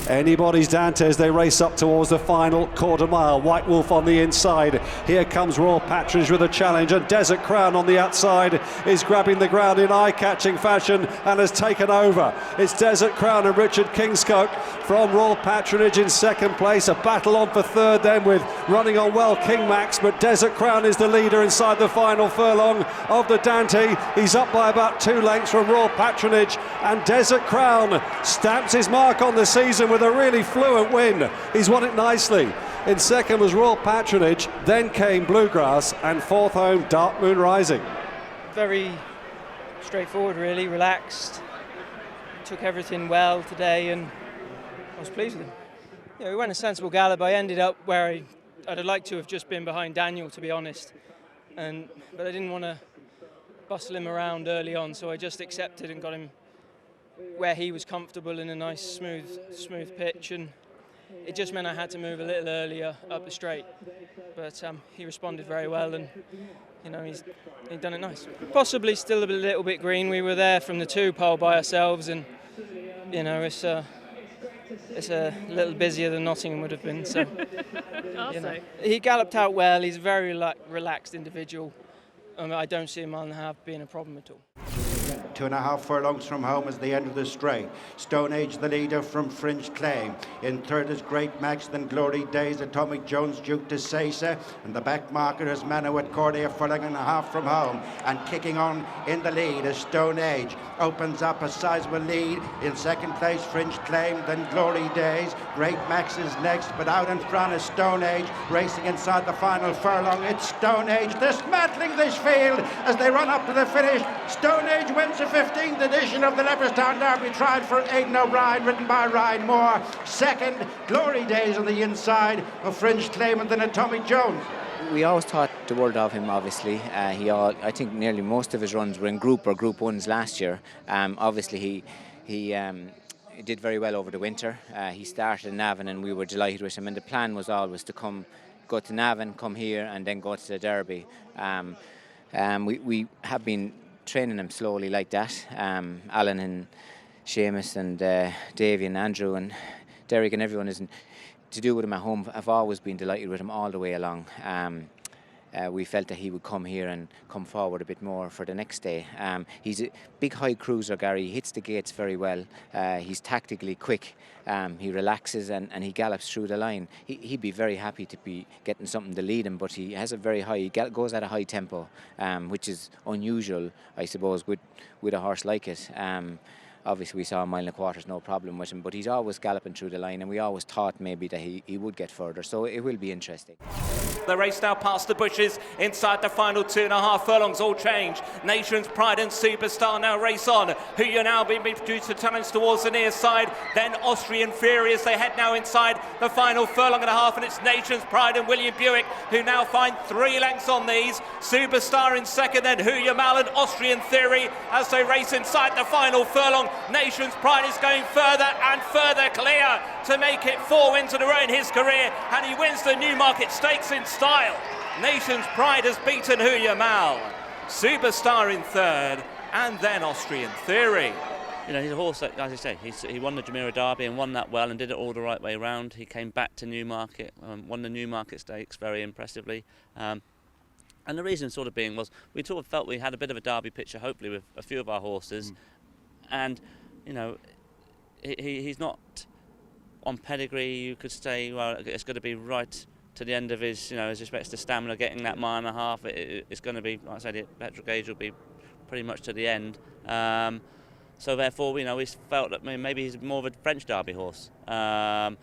Anybody's Dante as they race up towards the final quarter mile. White Wolf on the inside. Here comes Royal Patronage with a challenge, and Desert Crown on the outside is grabbing the ground in eye-catching fashion and has taken over. It's Desert Crown and Richard Kingscote from Royal Patronage in second place. A battle on for third then with running on well King Max, but Desert Crown is the leader inside the final furlong of the Dante. He's up by about 2 lengths from Royal Patronage, and Desert Crown stamps his mark on the season with a really fluent win. He's won it nicely. In second was Royal Patronage, then came Bluegrass, and fourth home Dark Moon Rising. Very straightforward, really relaxed. Took everything well today, and I was pleased with him. Yeah, we went a sensible gallop. I ended up where I'd have liked to have just been behind Daniel, to be honest, but I didn't want to bustle him around early on, so I just accepted and got him where he was comfortable in a nice smooth pitch, and it just meant I had to move a little earlier up the straight, but he responded very well, and he'd done it nice. Possibly still a little bit green. We were there from the 2 pole by ourselves, and it's a little busier than Nottingham would have been, so he galloped out well. He's a very relaxed individual. I don't see a mile and a half being a problem at all. 2.5 furlongs from home is the end of the straight. Stone Age the leader from Fringe Claim. In third is Great Max, then Glory Days, Atomic Jones, Duke de Sesa, and the back marker is Manawat Cordy, a furlong and a half from home. And kicking on in the lead is Stone Age. Opens up a sizable lead. In second place, Fringe Claim, then Glory Days. Great Max is next, but out in front is Stone Age, racing inside the final furlong. It's Stone Age dismantling this field as they run up to the finish. Stone Age wins the 15th edition of the Leopardstown Derby, tried for Aidan O'Brien, ridden by Ryan Moore. Second, Glory Days on the inside of Fringe Claim, and then Atomic Jones. We always thought the world of him, obviously. I think nearly most of his runs were in Group or Group 1s last year. Obviously, he did very well over the winter. He started in Navan, and we were delighted with him. And the plan was always to go to Navan, come here, and then go to the Derby. We have been training him slowly like that. Alan and Seamus and Davy and Andrew and Derek and everyone isn't to do with him at home. I've always been delighted with him all the way along. We felt that he would come here and come forward a bit more for the next day. He's a big high cruiser, Gary. He hits the gates very well. He's tactically quick. He relaxes and he gallops through the line. He'd be very happy to be getting something to lead him, but he has a very high, he goes at a high tempo, which is unusual, I suppose, with a horse like it. Obviously, we saw a 1.25 miles, no problem with him, but he's always galloping through the line, and we always thought maybe that he would get further, so it will be interesting. The race now past the bushes inside the final 2.5 furlongs, all change. Nation's Pride and Superstar now race on. Who you're now being produced to challenge towards the near side. Then Austrian Fury as they head now inside the final furlong and a half, and it's Nation's Pride and William Buick who now find 3 lengths on these. Superstar in second, then Who You Mal and Austrian Theory as they race inside the final furlong. Nation's Pride is going further and further clear to make it 4 wins in a row in his career, and he wins the Newmarket Stakes in style. Nation's Pride has beaten Who You Mal. Superstar in third, and then Austrian Theory. He's a horse that, as I say, he won the Jumeirah Derby and won that well and did it all the right way round. He came back to Newmarket, won the Newmarket Stakes very impressively. And the reason sort of being was we sort of felt we had a bit of a Derby picture, hopefully, with a few of our horses. And, he's not on pedigree. You could say, well, it's going to be right to the end of his respects to stamina, getting that 1.5 miles. It's going to be, like I said, the petrol gauge will be pretty much to the end. So therefore, we felt that maybe he's more of a French Derby horse. But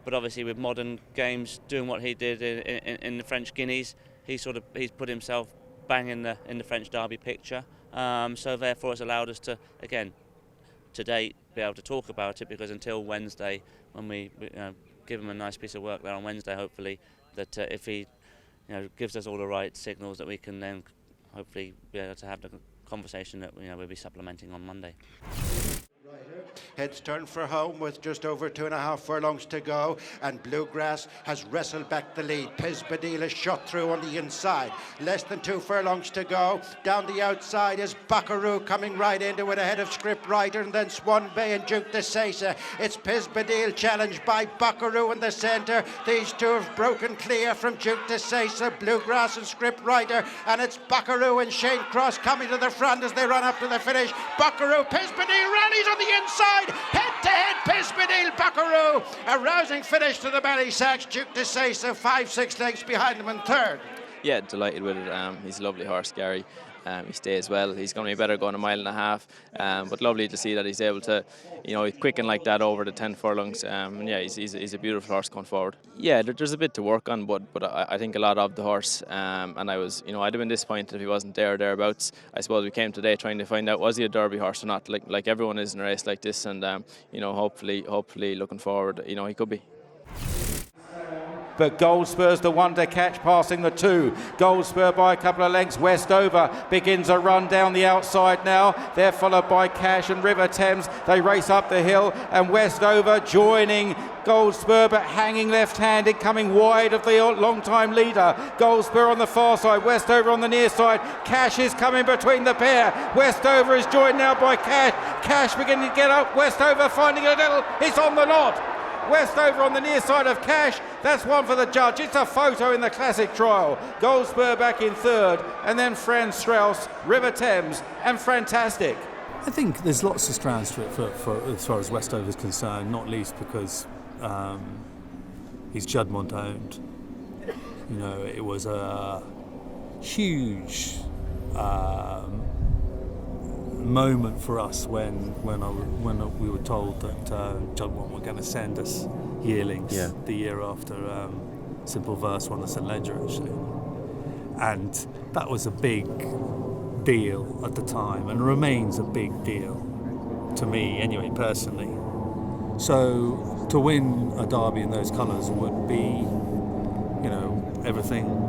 obviously, with modern games, doing what he did in the French Guineas, he's put himself bang in the French Derby picture. So therefore, it's allowed us to, again, to date, be able to talk about it, because until Wednesday, when we give him a nice piece of work there on Wednesday, hopefully, that if he gives us all the right signals, that we can then hopefully be able to have the conversation that we'll be supplementing on Monday. Heads turn for home with just over 2.5 furlongs to go, and Bluegrass has wrestled back the lead. Pisbadil is shot through on the inside. Less than 2 furlongs to go. Down the outside is Buckaroo coming right into it ahead of Scriptwriter, and then Swan Bay and Duke de Sesa. It's Pisbadil challenged by Buckaroo in the centre. These two have broken clear from Duke de Sesa, Bluegrass and Scriptwriter, and it's Buckaroo and Shane Cross coming to the front as they run up to the finish. Buckaroo, Pisbadil rallies on the inside. Head to head, Pisbadil, Buckaroo. A rousing finish to the Ballysacks. Duke de Sesa 5-6 lengths behind them in third. Yeah, delighted with it. He's a lovely horse, Gary. He stays well. He's going to be better going 1.5 miles. But lovely to see that he's able to, quicken like that over the 10 furlongs. And yeah, he's a beautiful horse going forward. Yeah, there's a bit to work on, but I think a lot of the horse. And I was, I'd have been disappointed if he wasn't there or thereabouts. I suppose we came today trying to find out, was he a Derby horse or not? Like everyone is in a race like this, and hopefully looking forward, he could be. But Goldspur's the one to catch, passing the 2. Goldspur by a couple of lengths. Westover begins a run down the outside now. They're followed by Cash and River Thames. They race up the hill, and Westover joining Goldspur, but hanging left-handed, coming wide of the long-time leader. Goldspur on the far side, Westover on the near side. Cash is coming between the pair. Westover is joined now by Cash. Cash beginning to get up. Westover finding it a little. It's on the knot. Westover on the near side of Cash. That's one for the judge. It's a photo in the classic trial. Goldspur back in third, and then Franz Strauss, River Thames, and Fantastic. I think there's lots of strands to it for as far as Westover is concerned, not least because he's Juddmonte owned. It was a huge moment for us when we were told that Juddmonte were going to send us yearlings the year after Simple Verse won the St Leger, actually, and that was a big deal at the time and remains a big deal to me anyway, personally. So to win a Derby in those colours would be everything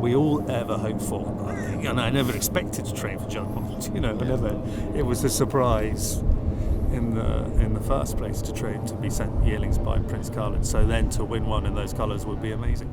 we all ever hoped for, I think. And I never expected to train for Juddmonte, It was a surprise in the first place to be sent yearlings by Prince Carlin. So then to win one in those colours would be amazing.